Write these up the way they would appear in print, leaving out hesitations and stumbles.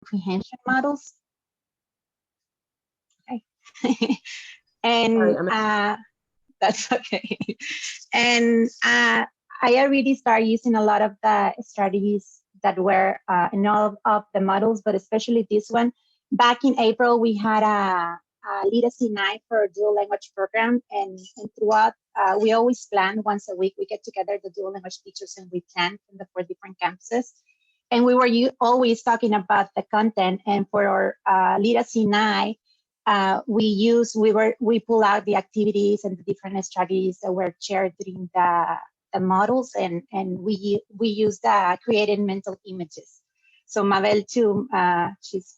comprehension models. Okay. And that's okay. And I already started using a lot of the strategies that were in all of the models, but especially this one. Back in April, we had a literacy night for a dual language program, and throughout, we always plan once a week. We get together, the dual language teachers, and we plan from the 4 different campuses. And we were always talking about the content. And for our literacy night, we pull out the activities and the different strategies that were shared during the models, and we use the created mental images. So Mabel too, she's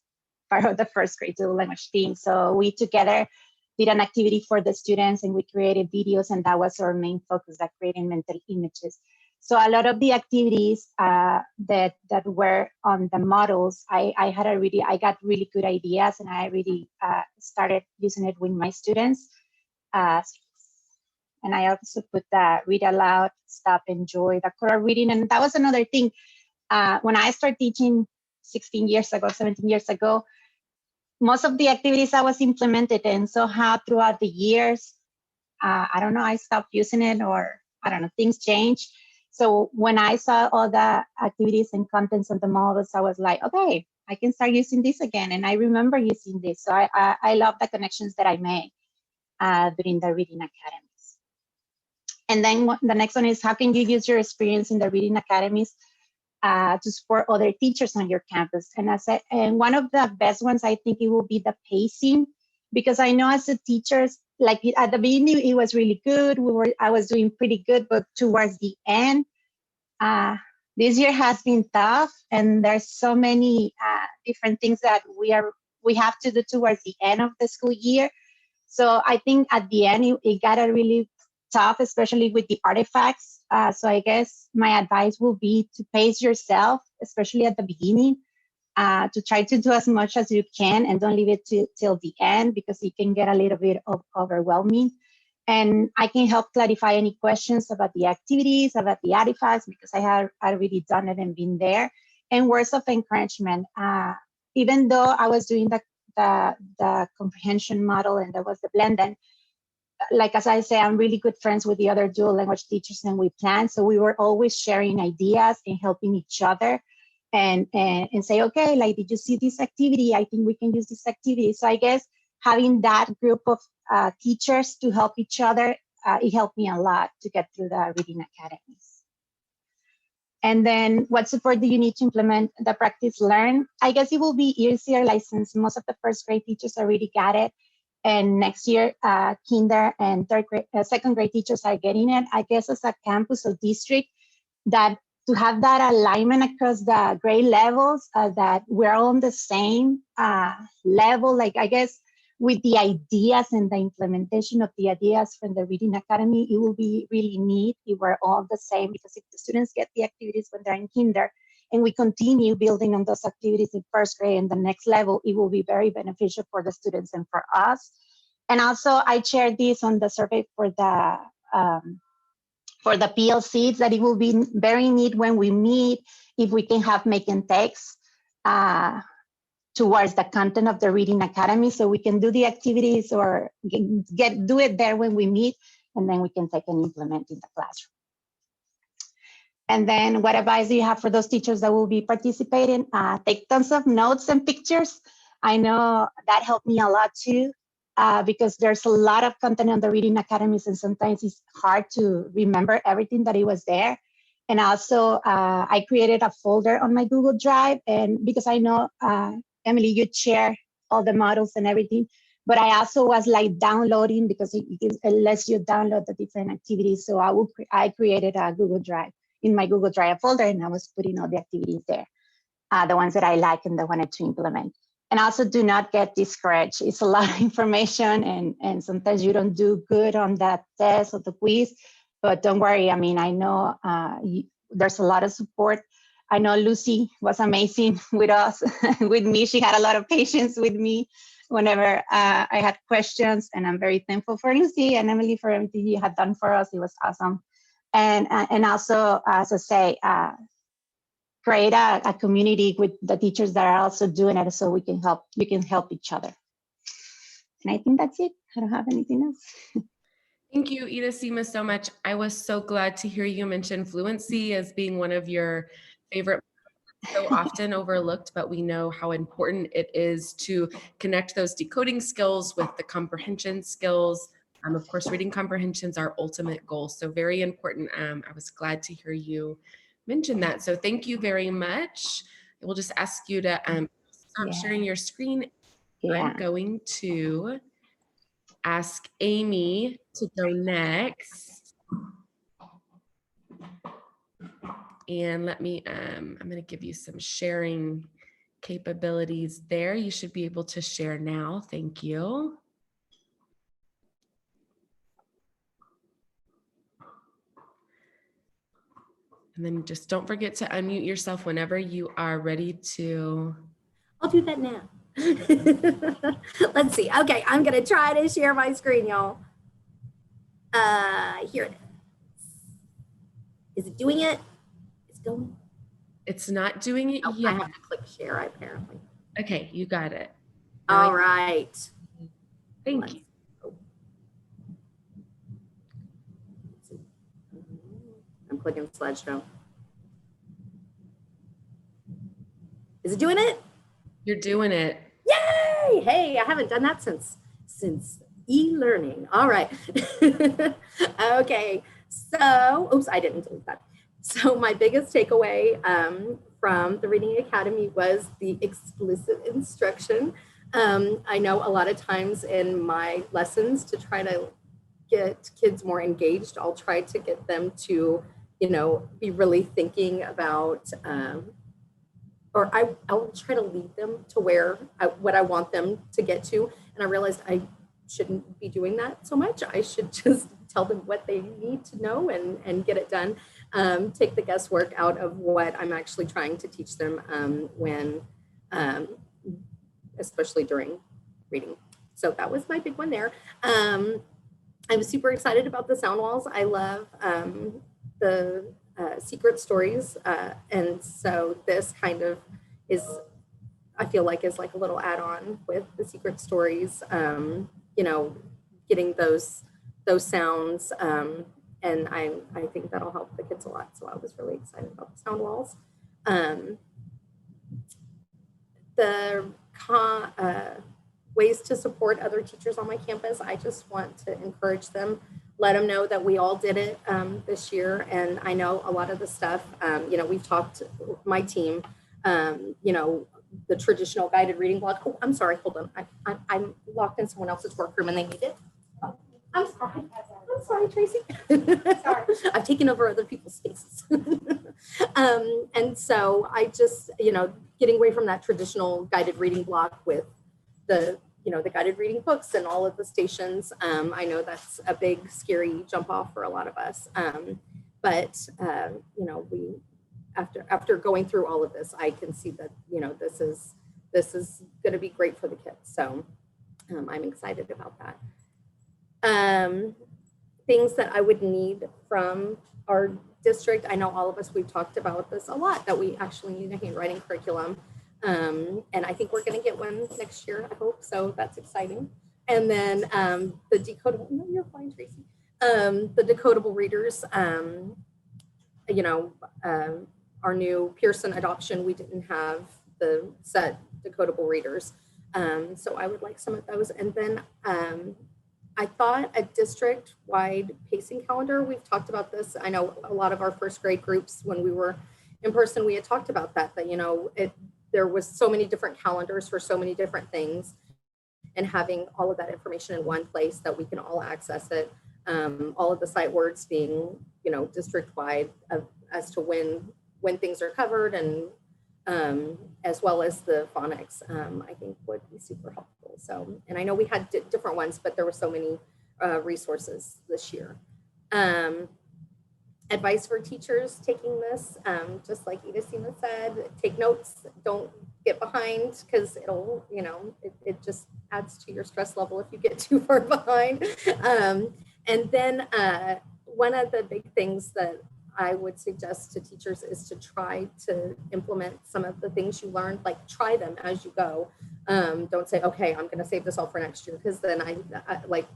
part of the first grade dual language team. So we together did an activity for the students, and we created videos, and that was our main focus, that creating mental images. So a lot of the activities that were on the models, I got really good ideas, and I really started using it with my students. And I also put the read aloud, stop, enjoy, the choral reading. And that was another thing. When I started teaching 17 years ago, most of the activities I was implemented, and somehow throughout the years, I don't know, I stopped using it, or I don't know, things changed. So when I saw all the activities and contents of the models, I was like, okay, I can start using this again. And I remember using this. So I love the connections that I made during the Reading Academies. And then the next one is, how can you use your experience in the Reading Academies to support other teachers on your campus? And I said, and one of the best ones, I think it will be the pacing, because I know as a teacher, like at the beginning, it was really good. I was doing pretty good, but towards the end, this year has been tough, and there's so many different things that we have to do towards the end of the school year. So I think at the end, it got a really tough, especially with the artifacts. So I guess my advice will be to pace yourself, especially at the beginning, to try to do as much as you can, and don't leave it till the end, because it can get a little bit overwhelming. And I can help clarify any questions about the activities, about the artifacts, because I have already done it and been there. And words of encouragement. Even though I was doing the comprehension model, and that was the blend, and like as I say, I'm really good friends with the other dual language teachers, and we plan. So we were always sharing ideas and helping each other, and say, okay, like, did you see this activity? I think we can use this activity. So I guess having that group of teachers to help each other, it helped me a lot to get through the Reading Academies. And then what support do you need to implement the practice learn? I guess it will be easier, like, since most of the first grade teachers already got it. And next year, kinder and second grade teachers are getting it. I guess as a campus or district, that to have that alignment across the grade levels, that we're on the same level, like, I guess with the ideas and the implementation of the ideas from the Reading Academy, it will be really neat if we're all the same, because if the students get the activities when they're in kinder, and we continue building on those activities in first grade and the next level, it will be very beneficial for the students and for us. And also, I shared this on the survey for the PLCs, that it will be very neat when we meet, if we can have make and takes towards the content of the Reading Academy, so we can do the activities or do it there when we meet, and then we can take and implement in the classroom. And then what advice do you have for those teachers that will be participating? Take tons of notes and pictures. I know that helped me a lot too, because there's a lot of content on the Reading Academies, and sometimes it's hard to remember everything that it was there. And also, I created a folder on my Google Drive, and because I know, Emily, you share all the models and everything, but I also was like downloading, because it lets you download the different activities. So I created a Google Drive, in my Google Drive folder, and I was putting all the activities there, the ones that I like and that I wanted to implement. And also, do not get discouraged. It's a lot of information, and sometimes you don't do good on that test or the quiz, but don't worry. I mean, I know there's a lot of support. I know Lucy was amazing with us, with me. She had a lot of patience with me whenever I had questions, and I'm very thankful for Lucy and Emily for everything you had done for us. It was awesome. And also, as I say, create a community with the teachers that are also doing it, so we can help each other. And I think that's it. I don't have anything else. Thank you, Idacima, so much. I was so glad to hear you mention fluency as being one of your favorite, so often overlooked, but we know how important it is to connect those decoding skills with the comprehension skills. Of course, reading comprehension is our ultimate goal, so very important. I was glad to hear you mention that. So thank you very much. I will just ask you to stop sharing your screen. I'm going to ask Amy to go next. And let me, I'm going to give you some sharing capabilities there. You should be able to share now. Thank you. And then just don't forget to unmute yourself whenever you are ready to. I'll do that now. Let's see. Okay, I'm going to try to share my screen, y'all. Here it is. Is it doing it? It's going. It's not doing it yet. I have to click share, apparently. Okay, you got it. All right. Thank you. I'm clicking slideshow. Is it doing it? You're doing it. Yay! Hey, I haven't done that since e-learning. All right. Okay. So, oops, I didn't delete that. So my biggest takeaway from the Reading Academy was the explicit instruction. I know a lot of times in my lessons, to try to get kids more engaged, I'll try to get them to, be really thinking about, or I'll try to lead them to what I want them to get to. And I realized I shouldn't be doing that so much. I should just tell them what they need to know and get it done. Take the guesswork out of what I'm actually trying to teach them especially during reading. So that was my big one there. I was super excited about the sound walls. I love the secret stories. And so this kind of I feel like is like a little add-on with the secret stories, getting those sounds. And I think that'll help the kids a lot. So I was really excited about the sound walls. The ways to support other teachers on my campus, I just want to encourage them, let them know that we all did it this year. And I know a lot of the stuff, we've talked, my team, the traditional guided reading block. Oh, I'm sorry, hold on. I'm locked in someone else's workroom and they need it. Oh, I'm sorry, Tracy. Sorry. I've taken over other people's spaces. And so I just, getting away from that traditional guided reading block with the guided reading books and all of the stations. I know that's a big, scary jump off for a lot of us. But we, after going through all of this, I can see that, this is going to be great for the kids. So I'm excited about that. Things that I would need from our district. I know all of us, we've talked about this a lot, that we actually need a handwriting curriculum. And I think we're going to get one next year, I hope. So that's exciting. And then the decodable, no, you're fine, Tracy. The decodable readers, our new Pearson adoption, we didn't have the set decodable readers. So I would like some of those. And then I thought a district-wide pacing calendar. We've talked about this. I know a lot of our first grade groups, when we were in person, we had talked about that there was so many different calendars for so many different things, and having all of that information in one place that we can all access it. All of the sight words being, district-wide as to when things are covered, and as well as the phonics, I think would be super helpful. So, and I know we had different ones, but there were so many resources this year. Advice for teachers taking this, just like Idacima said, take notes, don't get behind, because it'll, it just adds to your stress level if you get too far behind. And then one of the big things that I would suggest to teachers is to try to implement some of the things you learned, like try them as you go. Don't say, okay, I'm going to save this all for next year, because then I like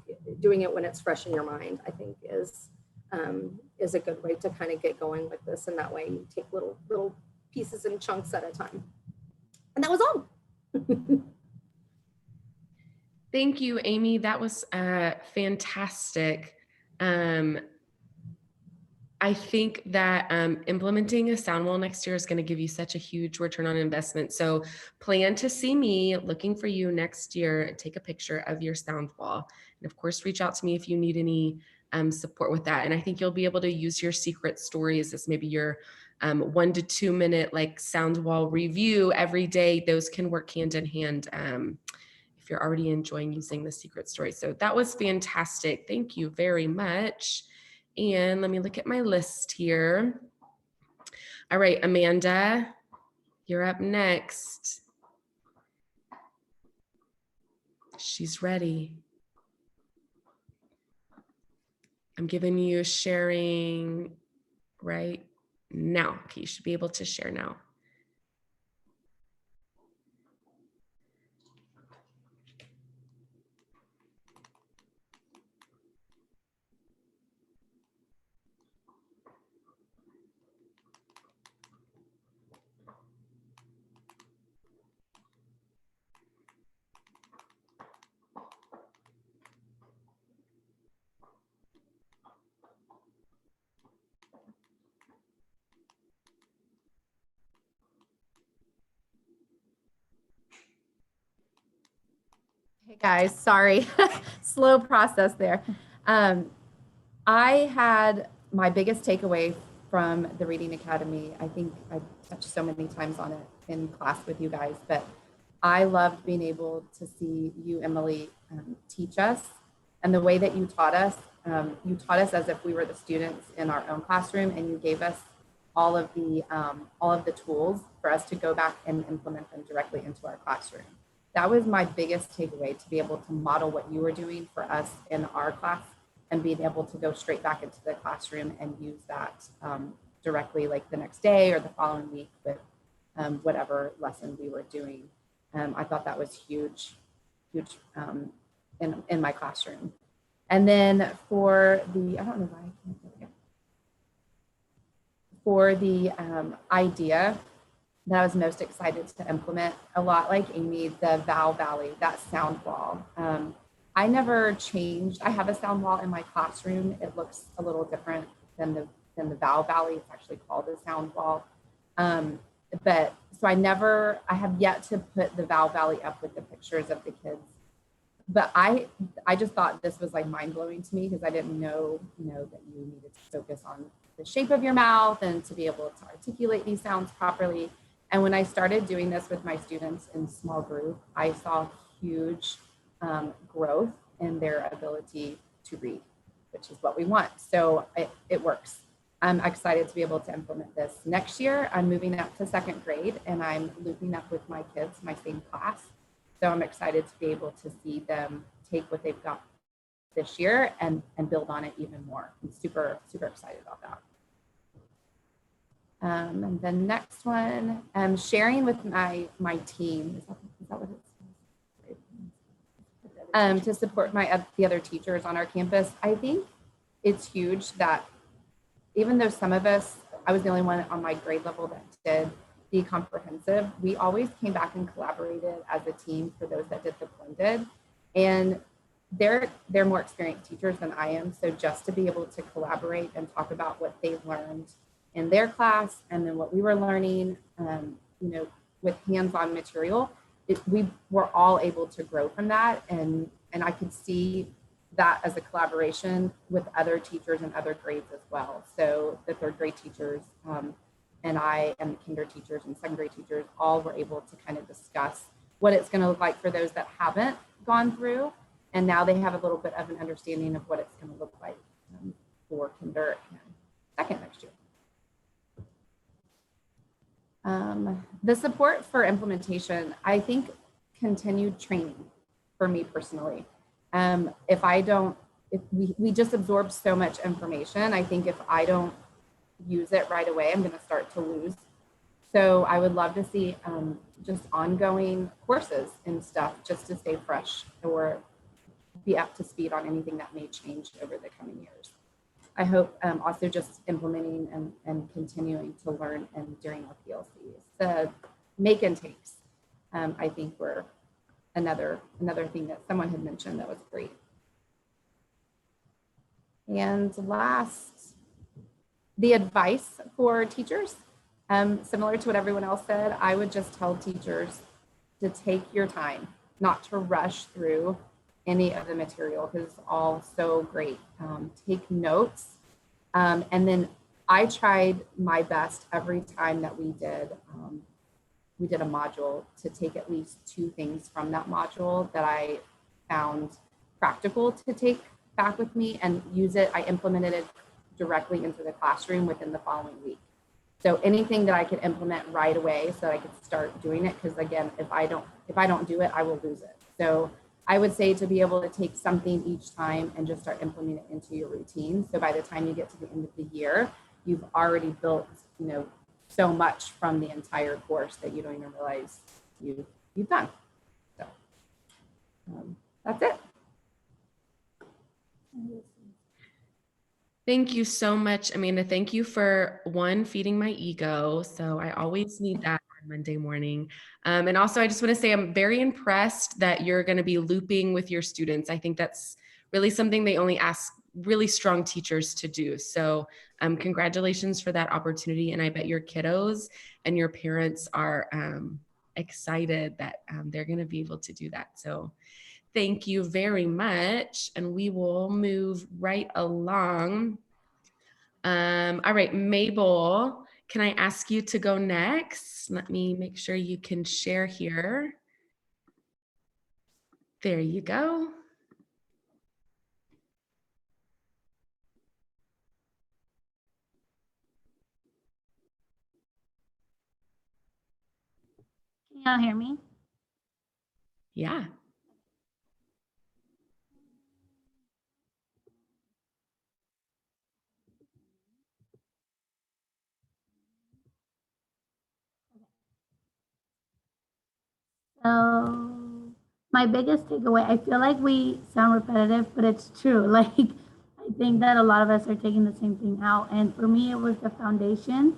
doing it when it's fresh in your mind, I think is a good way to kind of get going with this. And that way you take little pieces and chunks at a time. And that was all. Thank you, Amy. That was fantastic. I think that implementing a sound wall next year is going to give you such a huge return on investment. So plan to see me looking for you next year. Take a picture of your sound wall. And of course, reach out to me if you need any support with that. And I think you'll be able to use your secret stories as maybe your 1 to 2 minute like sound wall review every day. Those can work hand in hand if you're already enjoying using the secret story. So that was fantastic. Thank you very much. And let me look at my list here. All right, Amanda, you're up next. She's ready. I'm giving you sharing right now. Okay, you should be able to share now. Hey guys, sorry, slow process there. I had my biggest takeaway from the Reading Academy. I think I've touched so many times on it in class with you guys, but I loved being able to see you, Emily, teach us. And the way that you taught us as if we were the students in our own classroom, and you gave us all of the tools for us to go back and implement them directly into our classroom. That was my biggest takeaway, to be able to model what you were doing for us in our class and being able to go straight back into the classroom and use that directly, like the next day or the following week with whatever lesson we were doing. I thought that was huge in my classroom. And then for the, I don't know why I can't get it. For the idea that I was most excited to implement, a lot like Amy, the Val Valley, that sound wall. I never changed. I have a sound wall in my classroom. It looks a little different than the Val Valley. It's actually called a sound wall. But so I have yet to put the Val Valley up with the pictures of the kids. But I just thought this was like mind blowing to me, because I didn't know, that you needed to focus on the shape of your mouth and to be able to articulate these sounds properly. And when I started doing this with my students in small group, I saw huge growth in their ability to read, which is what we want. So it works. I'm excited to be able to implement this. Next year, I'm moving up to 2nd grade, and I'm looping up with my kids, my same class. So I'm excited to be able to see them take what they've got this year and build on it even more. I'm super, super excited about that. And the next one, sharing with my team, is that what it's to support the other teachers on our campus. I think it's huge that even though some of us, I was the only one on my grade level that did the comprehensive, we always came back and collaborated as a team for those that did the blended. And they're more experienced teachers than I am. So just to be able to collaborate and talk about what they learned in their class and then what we were learning, with hands-on material, we were all able to grow from that. And I could see that as a collaboration with other teachers and other grades as well. So the 3rd grade teachers and I and the kinder teachers and 2nd grade teachers all were able to kind of discuss what it's going to look like for those that haven't gone through. And now they have a little bit of an understanding of what it's going to look like for kinder and 2nd next year. The support for implementation, I think continued training for me personally. If we just absorb so much information, I think if I don't use it right away, I'm going to start to lose. So I would love to see just ongoing courses and stuff just to stay fresh or be up to speed on anything that may change over the coming years. I hope also just implementing and continuing to learn and during our PLCs. The make and takes, I think, were another thing that someone had mentioned that was great. And last, the advice for teachers, similar to what everyone else said, I would just tell teachers to take your time, not to rush through any of the material because it's all so great. Take notes. And then I tried my best every time that we did a module to take at least 2 things from that module that I found practical to take back with me and use it. I implemented it directly into the classroom within the following week. So anything that I could implement right away so that I could start doing it, because again, if I don't do it, I will lose it. So I would say to be able to take something each time and just start implementing it into your routine. So by the time you get to the end of the year, you've already built, so much from the entire course that you don't even realize you've done. So that's it. Thank you so much, Amanda. Thank you for feeding my ego. So I always need that on Monday morning. And also I just want to say I'm very impressed that you're going to be looping with your students. I think that's really something they only ask really strong teachers to do. So congratulations for that opportunity. And I bet your kiddos and your parents are excited that they're going to be able to do that. So thank you very much. And we will move right along. All right, Mabel, can I ask you to go next? Let me make sure you can share here. There you go. Can y'all hear me? Yeah. So my biggest takeaway, I feel like we sound repetitive, but it's true. Like, I think that a lot of us are taking the same thing out. And for me, it was the foundation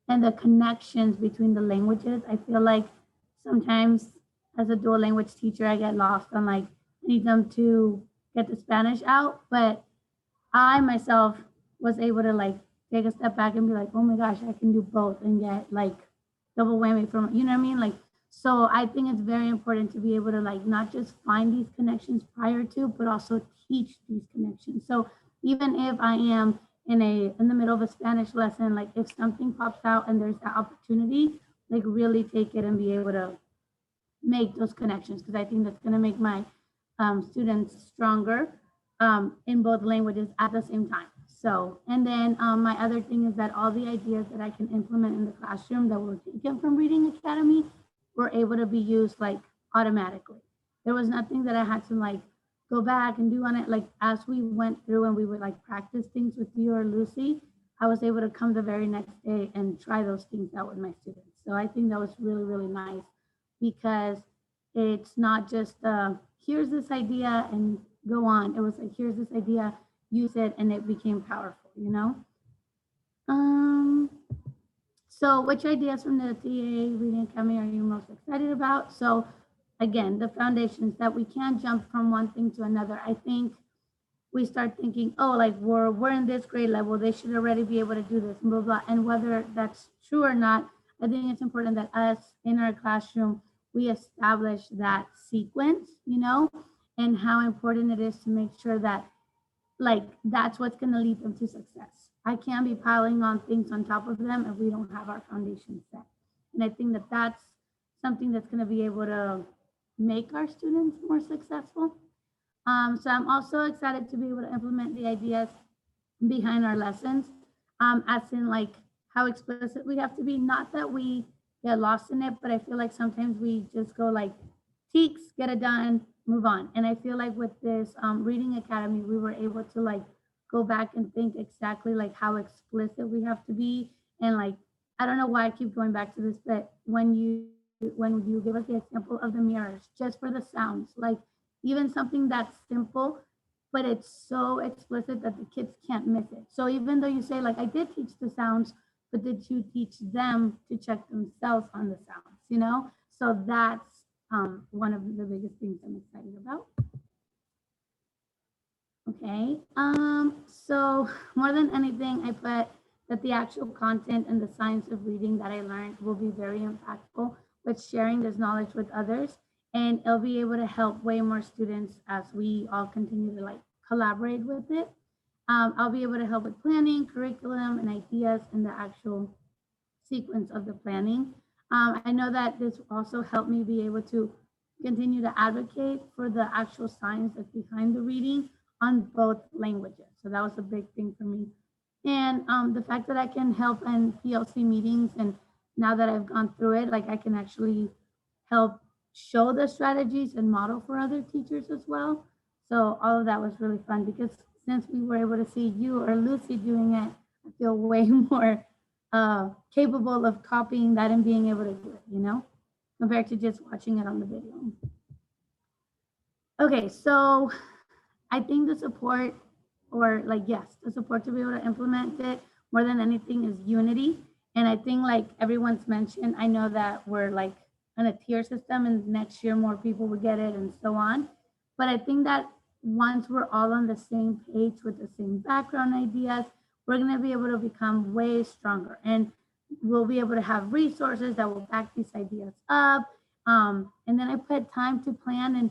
and the connections between the languages. I feel like sometimes as a dual language teacher, I get lost on like, I need them to get the Spanish out, but I myself was able to like take a step back and be like, oh my gosh, I can do both and get like double whammy from, you know what I mean? Like, so I think it's very important to be able to like not just find these connections prior to, but also teach these connections. So even if I am in the middle of a Spanish lesson, like if something pops out and there's that opportunity, like really take it and be able to make those connections, because I think that's going to make my students stronger in both languages at the same time. So, and then my other thing is that all the ideas that I can implement in the classroom that were taken from Reading Academy were able to be used like automatically. There was nothing that I had to like go back and do on it. Like as we went through and we would like practice things with you or Lucy, I was able to come the very next day and try those things out with my students. So I think that was really, really nice, because it's not just here's this idea and go on. It was like, here's this idea, use it, and it became powerful, you know? So which ideas from the TA Reading Academy are you most excited about? So again, the foundations that we can't jump from one thing to another. I think we start thinking, oh, like we're in this grade level, they should already be able to do this, blah, blah. And whether that's true or not, I think it's important that us in our classroom, we establish that sequence, you know, and how important it is to make sure that like that's what's going to lead them to success. I can't be piling on things on top of them if we don't have our foundation set. And I think that that's something that's going to be able to make our students more successful. So I'm also excited to be able to implement the ideas behind our lessons, as in like how explicit we have to be. Not that we get lost in it, but I feel like sometimes we just go like, teaks, get it done, move on. And I feel like with this Reading Academy, we were able to like go back and think exactly like how explicit we have to be. And like, I don't know why I keep going back to this, but when you give us the example of the mirrors, just for the sounds, like even something that's simple, but it's so explicit that the kids can't miss it. So even though you say like, I did teach the sounds, but did you teach them to check themselves on the sounds, you know? So that's one of the biggest things I'm excited about. Okay, so more than anything, I put that the actual content and the science of reading that I learned will be very impactful with sharing this knowledge with others, and it'll be able to help way more students as we all continue to like collaborate with it. I'll be able to help with planning, curriculum, and ideas in the actual sequence of the planning. I know that this also helped me be able to continue to advocate for the actual science that's behind the reading on both languages. So that was a big thing for me. And the fact that I can help in PLC meetings, and now that I've gone through it, like I can actually help show the strategies and model for other teachers as well. So all of that was really fun, because since we were able to see you or Lucy doing it, I feel way more capable of copying that and being able to do it, you know, compared to just watching it on the video. Okay, so I think the support, or like, yes, the support to be able to implement it more than anything is unity. And I think like everyone's mentioned, I know that we're like on a tier system and next year more people will get it and so on. But I think that once we're all on the same page with the same background ideas, we're gonna be able to become way stronger, and we'll be able to have resources that will back these ideas up. And then I put time to plan, and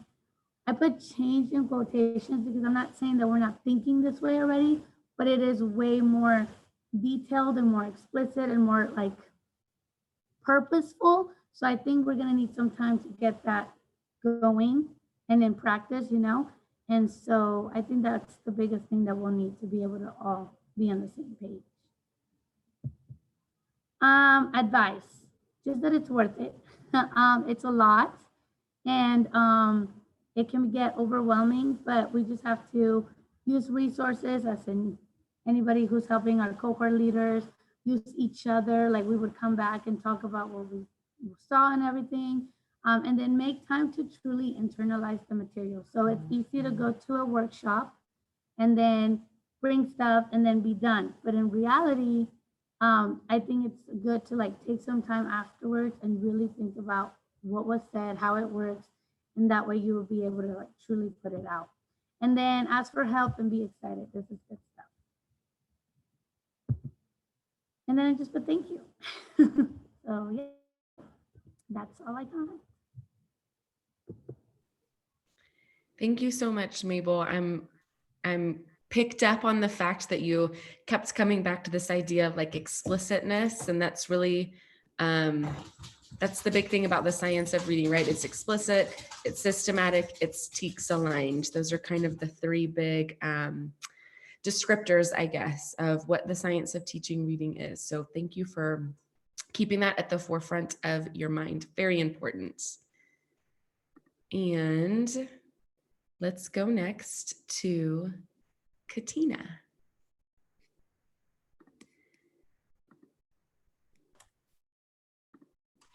I put change in quotations because I'm not saying that we're not thinking this way already, but it is way more detailed and more explicit and more like purposeful. So I think we're gonna need some time to get that going and in practice, you know? And so I think that's the biggest thing that we'll need to be able to all be on the same page. Advice, just that it's worth it. It's a lot, and it can get overwhelming, but we just have to use resources, as in anybody who's helping our cohort leaders, use each other. Like we would come back and talk about what we saw and everything, and then make time to truly internalize the material. So it's easy to go to a workshop and then bring stuff and then be done. But in reality, I think it's good to like take some time afterwards and really think about what was said, how it works, and that way you will be able to like truly put it out. And then ask for help and be excited. This is good stuff. And then I just put thank you. So yeah, that's all I got. Thank you so much, Mabel. I'm picked up on the fact that you kept coming back to this idea of like explicitness, and that's really that's the big thing about the science of reading, right? It's explicit, it's systematic, it's TEKS aligned. Those are kind of the three big descriptors, I guess, of what the science of teaching reading is. So thank you for keeping that at the forefront of your mind. Very important. And let's go next to Katina.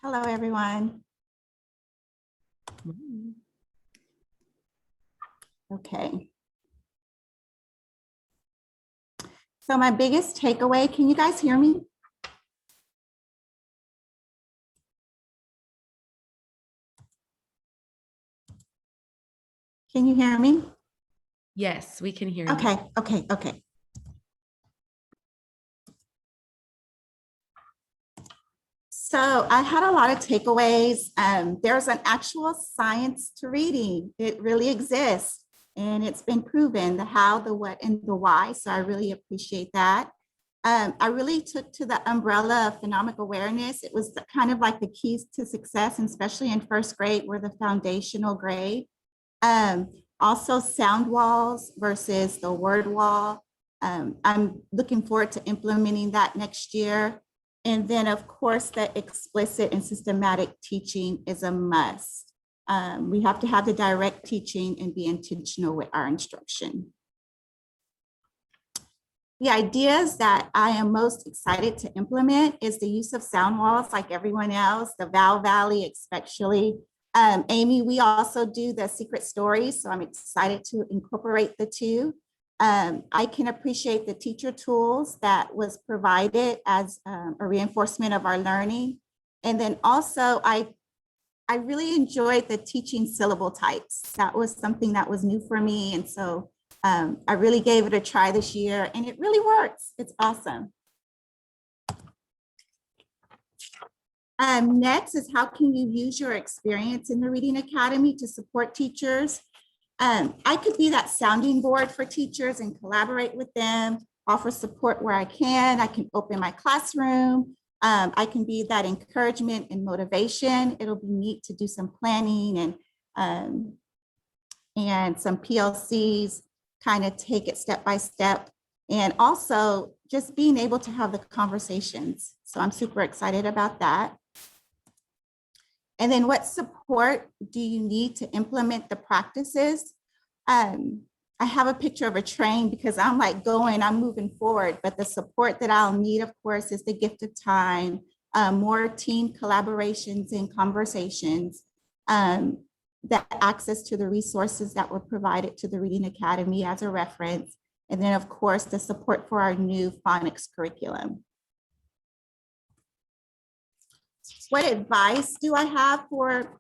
Hello, everyone. Okay. So my biggest takeaway, can you guys hear me? Can you hear me? Yes, we can hear you. Okay. So I had a lot of takeaways. There's an actual science to reading. It really exists, and it's been proven, the how, the what, and the why. So I really appreciate that. I really took to the umbrella of phenomenon awareness. It was kind of like the keys to success, and especially in first grade, were the foundational grade. Also sound walls versus the word wall. I'm looking forward to implementing that next year. And then of course, the explicit and systematic teaching is a must. We have to have the direct teaching and be intentional with our instruction. The ideas that I am most excited to implement is the use of sound walls like everyone else, the Val Valley especially. Amy, we also do the secret stories, so I'm excited to incorporate the two. I can appreciate the teacher tools that was provided as a reinforcement of our learning. And then also I really enjoyed the teaching syllable types. That was something that was new for me. And so I really gave it a try this year and it really works. It's awesome. Next is how can you use your experience in the Reading Academy to support teachers? I could be that sounding board for teachers and collaborate with them, offer support where I can. I can open my classroom. I can be that encouragement and motivation. It'll be neat to do some planning and some PLCs, kind of take it step by step. And also just being able to have the conversations. So I'm super excited about that. And then what support do you need to implement the practices? I have a picture of a train because I'm like I'm moving forward, but the support that I'll need, of course, is the gift of time, more team collaborations and conversations, that access to the resources that were provided to the Reading Academy as a reference, and then of course, the support for our new phonics curriculum. What advice do I have for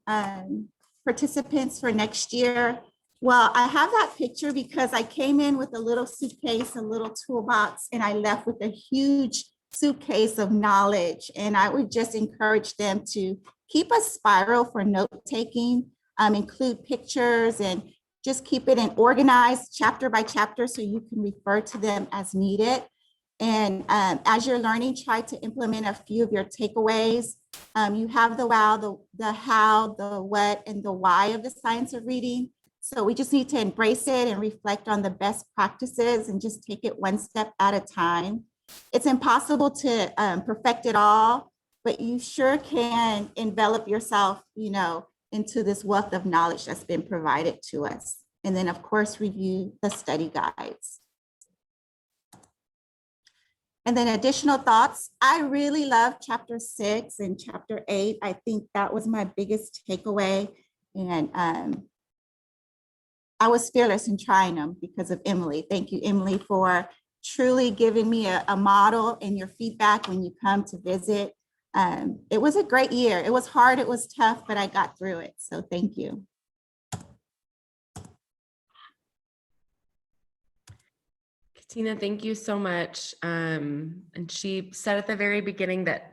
participants for next year? Well, I have that picture because I came in with a little suitcase, a little toolbox, and I left with a huge suitcase of knowledge. And I would just encourage them to keep a spiral for note-taking, include pictures, and just keep it in organized chapter by chapter so you can refer to them as needed. And as you're learning, try to implement a few of your takeaways. You have the wow, the how, the what, and the why of the science of reading. So we just need to embrace it and reflect on the best practices and just take it one step at a time. It's impossible to perfect it all, but you sure can envelop yourself, into this wealth of knowledge that's been provided to us. And then of course, review the study guides. And then additional thoughts. I really love chapter 6 and chapter 8. I think that was my biggest takeaway. And I was fearless in trying them because of Emily. Thank you, Emily, for truly giving me a model and your feedback when you come to visit. It was a great year. It was hard, it was tough, but I got through it. So thank you. Katina, thank you so much. And she said at the very beginning that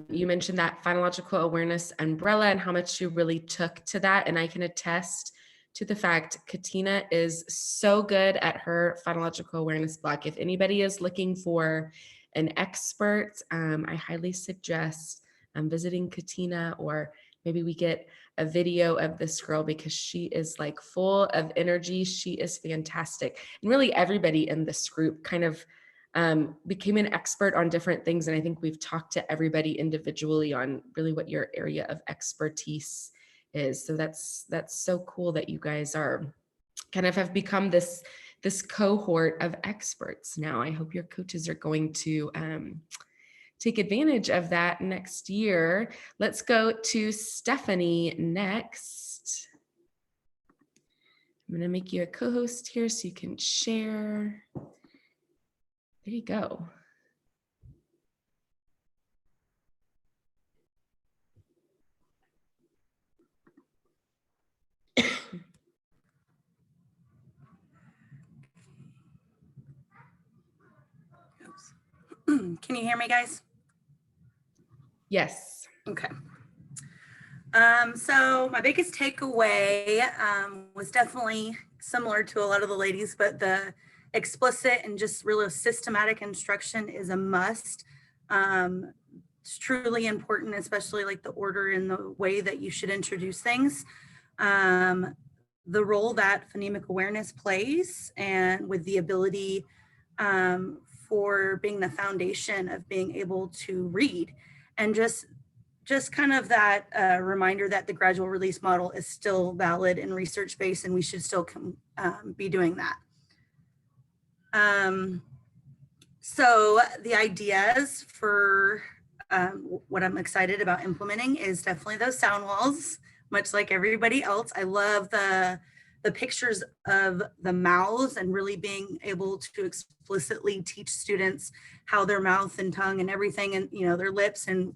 you mentioned that phonological awareness umbrella and how much you really took to that. And I can attest to the fact Katina is so good at her phonological awareness block. If anybody is looking for an expert, I highly suggest visiting Katina, or maybe we get a video of this girl because she is like full of energy. She is fantastic. And really everybody in this group kind of became an expert on different things. And I think we've talked to everybody individually on really what your area of expertise is. So that's so cool that you guys are kind of have become this cohort of experts now. I hope your coaches are going to take advantage of that next year. Let's go to Stephanie next. I'm going to make you a co-host here so you can share. There you go. Can you hear me, guys? Yes. Okay. So my biggest takeaway was definitely similar to a lot of the ladies, but the explicit and just really systematic instruction is a must. It's truly important, especially like the order and the way that you should introduce things. The role that phonemic awareness plays, and with the ability for being the foundation of being able to read, and just kind of that reminder that the gradual release model is still valid and research-based, and we should still be doing that. So the ideas for what I'm excited about implementing is definitely those sound walls, much like everybody else. I love the pictures of the mouths and really being able to explicitly teach students how their mouth and tongue and everything, and their lips and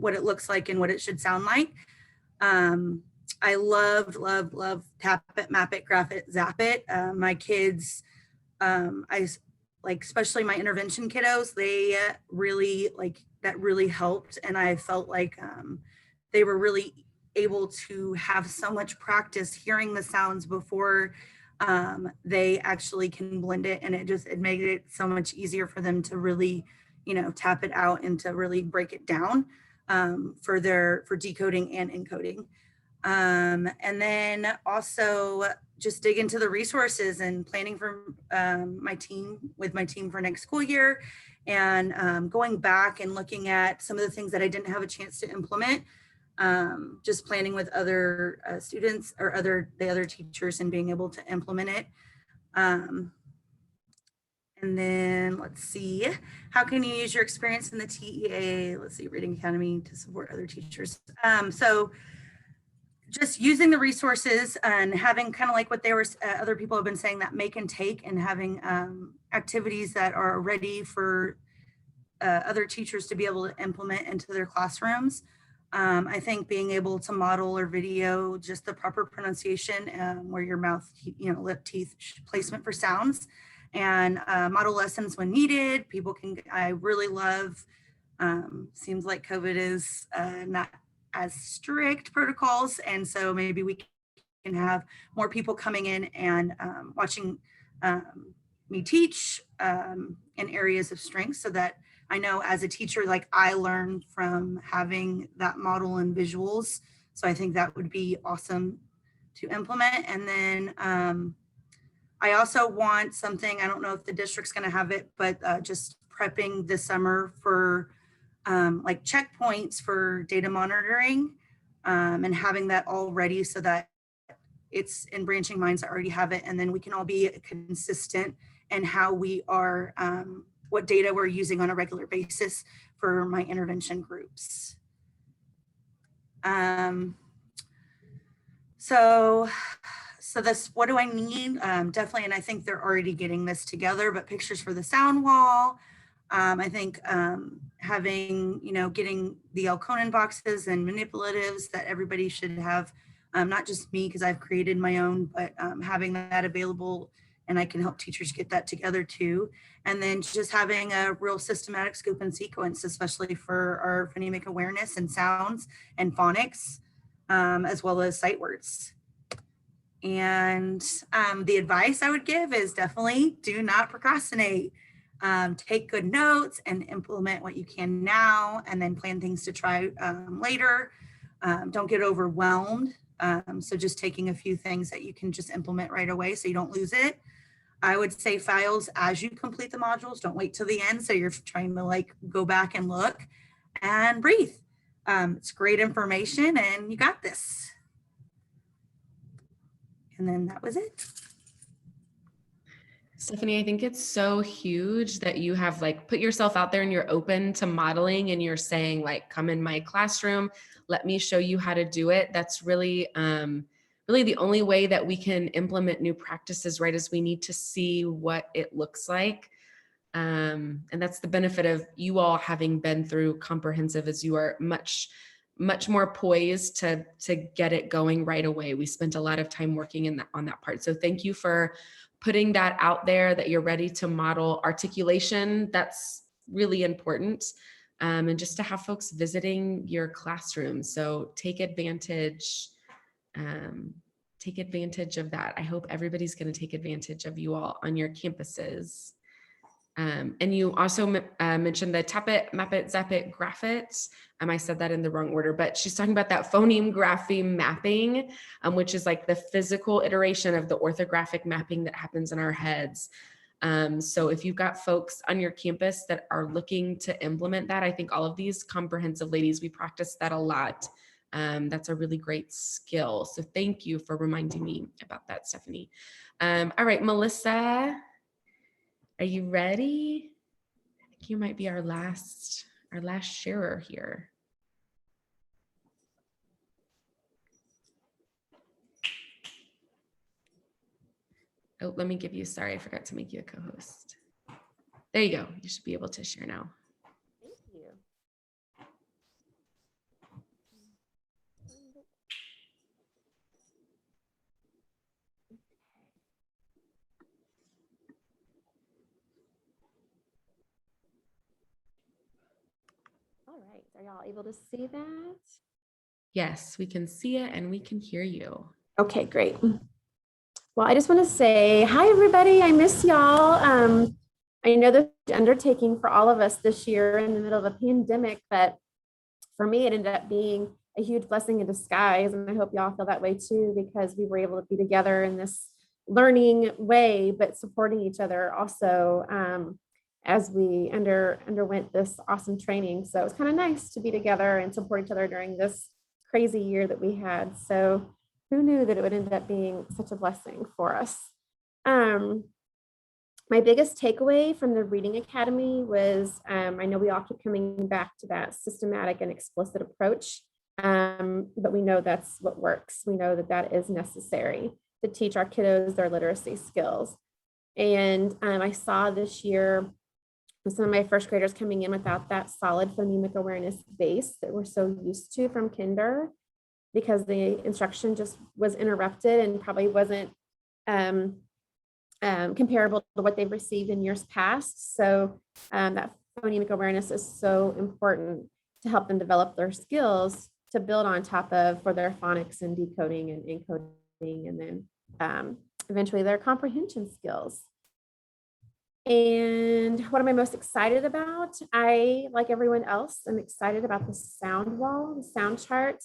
what it looks like and what it should sound like. I love tap it, map it, graph it, zap it. My kids, especially my intervention kiddos, they really that really helped. And I felt like they were really able to have so much practice hearing the sounds before they actually can blend it. And it made it so much easier for them to really, tap it out and to really break it down for decoding and encoding. And then also just dig into the resources and planning for my team for next school year, and going back and looking at some of the things that I didn't have a chance to implement, just planning with other students or the other teachers and being able to implement it. And then let's see, how can you use your experience in the TEA, Reading Academy to support other teachers? So just using the resources and having kind of like what other people have been saying, that make and take, and having activities that are ready for other teachers to be able to implement into their classrooms. I think being able to model or video just the proper pronunciation, where your mouth, lip, teeth placement for sounds, and model lessons when needed. I really love, seems like COVID is not as strict protocols, and so maybe we can have more people coming in and watching me teach in areas of strength, so that I know as a teacher, I learn from having that model and visuals. So I think that would be awesome to implement. And then I also want something, I don't know if the district's going to have it, but just prepping this summer for checkpoints for data monitoring, and having that all ready so that it's in Branching Minds that already have it, and then we can all be consistent in how we are, what data we're using on a regular basis for my intervention groups. So this, what do I need? Definitely, and I think they're already getting this together, but pictures for the sound wall. I think having, getting the Elkonin boxes and manipulatives that everybody should have, not just me because I've created my own, but having that available, and I can help teachers get that together too. And then just having a real systematic scope and sequence, especially for our phonemic awareness and sounds and phonics, as well as sight words. And the advice I would give is definitely do not procrastinate. Take good notes and implement what you can now, and then plan things to try later. Don't get overwhelmed. So just taking a few things that you can just implement right away so you don't lose it. I would say files as you complete the modules. Don't wait till the end so you're trying to go back and look, and breathe. It's great information and you got this. And then that was it. Stephanie, I think it's so huge that you have put yourself out there and you're open to modeling, and you're saying come in my classroom, let me show you how to do it. That's really, really the only way that we can implement new practices, right? Is we need to see what it looks like. And that's the benefit of you all having been through comprehensive, is you are much more poised to get it going right away. We spent a lot of time working on that part. So thank you for putting that out there, that you're ready to model articulation. That's really important. And just to have folks visiting your classroom. So take advantage of that. I hope everybody's going to take advantage of you all on your campuses. And you also mentioned the tap it, map it, zap it, graph it. I said that in the wrong order, but she's talking about that phoneme grapheme mapping, which is the physical iteration of the orthographic mapping that happens in our heads. So if you've got folks on your campus that are looking to implement that, I think all of these comprehensive ladies, we practice that a lot. That's a really great skill. So thank you for reminding me about that, Stephanie. All right, Melissa. Are you ready? You might be our last sharer here. Oh, let me give you, sorry, I forgot to make you a co-host. There you go. You should be able to share now. Thank you. All right, are y'all able to see that? Yes, we can see it and we can hear you. Okay, great. Well, I just want to say hi, everybody. I miss y'all. I know this undertaking for all of us this year in the middle of a pandemic, but for me, it ended up being a huge blessing in disguise. And I hope y'all feel that way too, because we were able to be together in this learning way, but supporting each other also as we underwent this awesome training. So it was kind of nice to be together and support each other during this crazy year that we had. So who knew that it would end up being such a blessing for us? My biggest takeaway from the Reading Academy was, I know we all keep coming back to that systematic and explicit approach, but we know that's what works. We know that that is necessary to teach our kiddos their literacy skills. And I saw this year some of my first graders coming in without that solid phonemic awareness base that we're so used to from kinder, because the instruction just was interrupted and probably wasn't comparable to what they've received in years past. So that phonemic awareness is so important to help them develop their skills to build on top of for their phonics and decoding and encoding, and then eventually their comprehension skills. And what am I most excited about? I, like everyone else, am excited about the sound wall, the sound chart.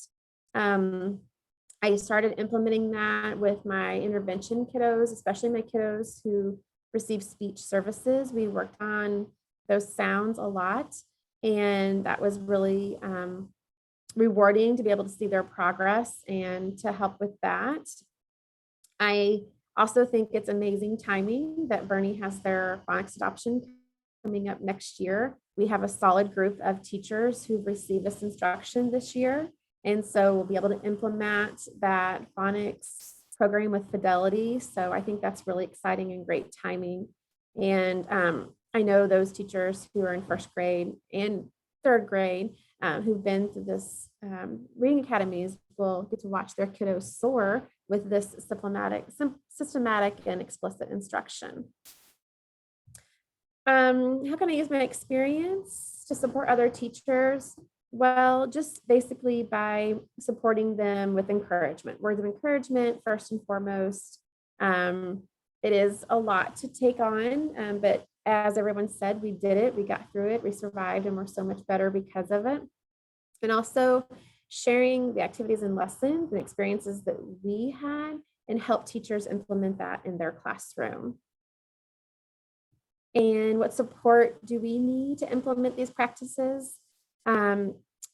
I started implementing that with my intervention kiddos, especially my kiddos who receive speech services. We worked on those sounds a lot, and that was really rewarding to be able to see their progress and to help with that. I also think it's amazing timing that Boerne has their phonics adoption coming up next year. We have a solid group of teachers who've received this instruction this year. And so we'll be able to implement that phonics program with fidelity. So I think that's really exciting and great timing. And I know those teachers who are in first grade and third grade who've been through this reading academies will get to watch their kiddos soar with this systematic and explicit instruction. How can I use my experience to support other teachers? Well, just basically by supporting them with encouragement, words of encouragement, first and foremost. It is a lot to take on, but as everyone said, we did it, we got through it, we survived, and we're so much better because of it. And also sharing the activities and lessons and experiences that we had and help teachers implement that in their classroom. And what support do we need to implement these practices?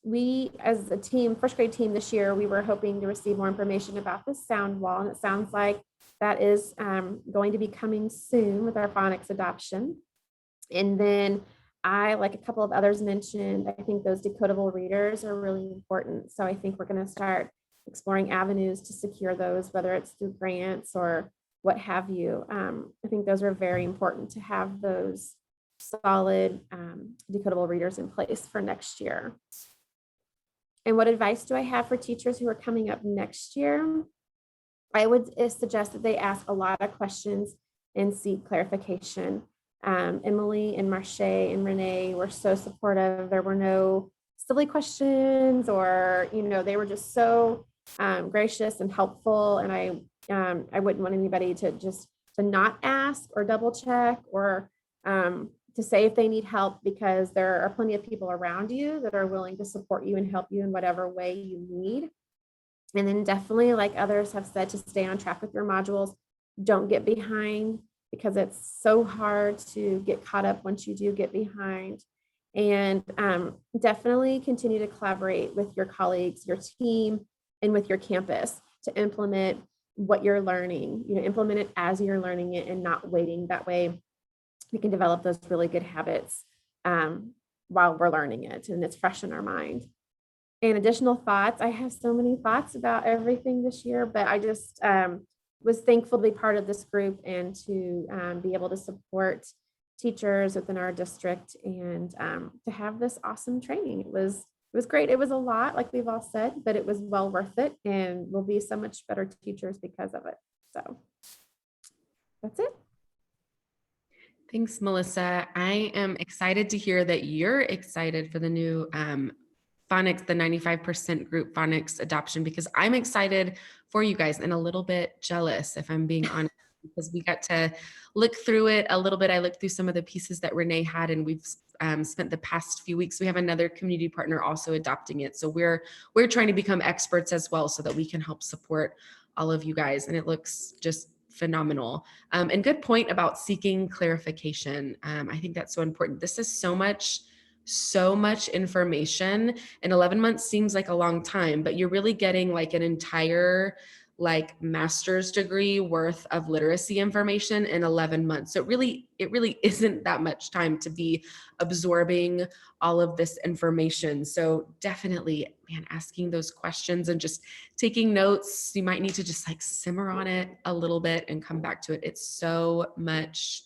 We, as a team, first grade team this year, we were hoping to receive more information about the sound wall, and it sounds like that is going to be coming soon with our phonics adoption. And then I, like a couple of others mentioned, I think those decodable readers are really important. So I think we're going to start exploring avenues to secure those, whether it's through grants or what have you. I think those are very important to have those solid decodable readers in place for next year. And what advice do I have for teachers who are coming up next year? I would suggest that they ask a lot of questions and seek clarification. Emily and Marche and Renee were so supportive. There were no silly questions, or, they were just so gracious and helpful. And I wouldn't want anybody to not ask or double check or to say if they need help, because there are plenty of people around you that are willing to support you and help you in whatever way you need. And then definitely, like others have said, to stay on track with your modules. Don't get behind, because it's so hard to get caught up once you do get behind. And definitely continue to collaborate with your colleagues, your team, and with your campus to implement what you're learning. Implement it as you're learning it and not waiting. That way we can develop those really good habits while we're learning it and it's fresh in our mind. And additional thoughts, I have so many thoughts about everything this year, but I just was thankful to be part of this group and to be able to support teachers within our district and to have this awesome training. It was great. It was a lot, like we've all said, but it was well worth it, and we'll be so much better teachers because of it. So that's it. Thanks, Melissa. I am excited to hear that you're excited for the new phonics, the 95% group phonics adoption, because I'm excited for you guys and a little bit jealous, if I'm being honest, because we got to look through it a little bit. I looked through some of the pieces that Renee had, and we've spent the past few weeks. We have another community partner also adopting it. So we're trying to become experts as well so that we can help support all of you guys. And it looks just phenomenal. And good point about seeking clarification. I think that's so important. This is so much information, and 11 months seems like a long time, but you're really getting like an entire like master's degree worth of literacy information in 11 months. So it really isn't that much time to be absorbing all of this information. So definitely, man, asking those questions and just taking notes. You might need to just like simmer on it a little bit and come back to it. It's so much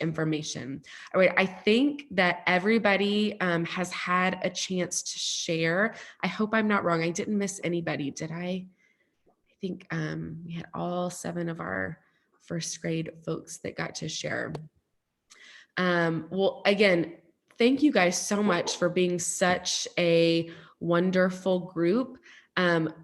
information. All right, I think that everybody has had a chance to share. I hope I'm not wrong. I didn't miss anybody, did I? I think we had all 7 of our first grade folks that got to share. Well, again, thank you guys so much for being such a wonderful group.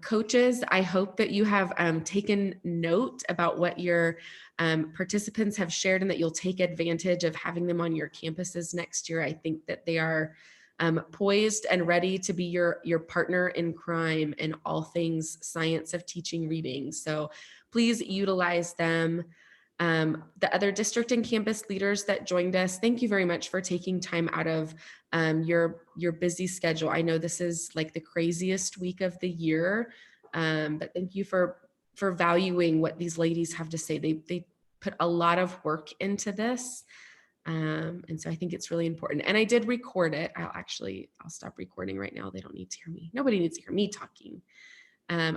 Coaches, I hope that you have taken note about what your participants have shared and that you'll take advantage of having them on your campuses next year. I think that they are poised and ready to be your partner in crime in all things science of teaching reading. So please utilize them. The other district and campus leaders that joined us, thank you very much for taking time out of your busy schedule. I know this is like the craziest week of the year, but thank you for valuing what these ladies have to say. They put a lot of work into this. And so I think it's really important. And I did record it. I'll stop recording right now. They don't need to hear me. Nobody needs to hear me talking. I'll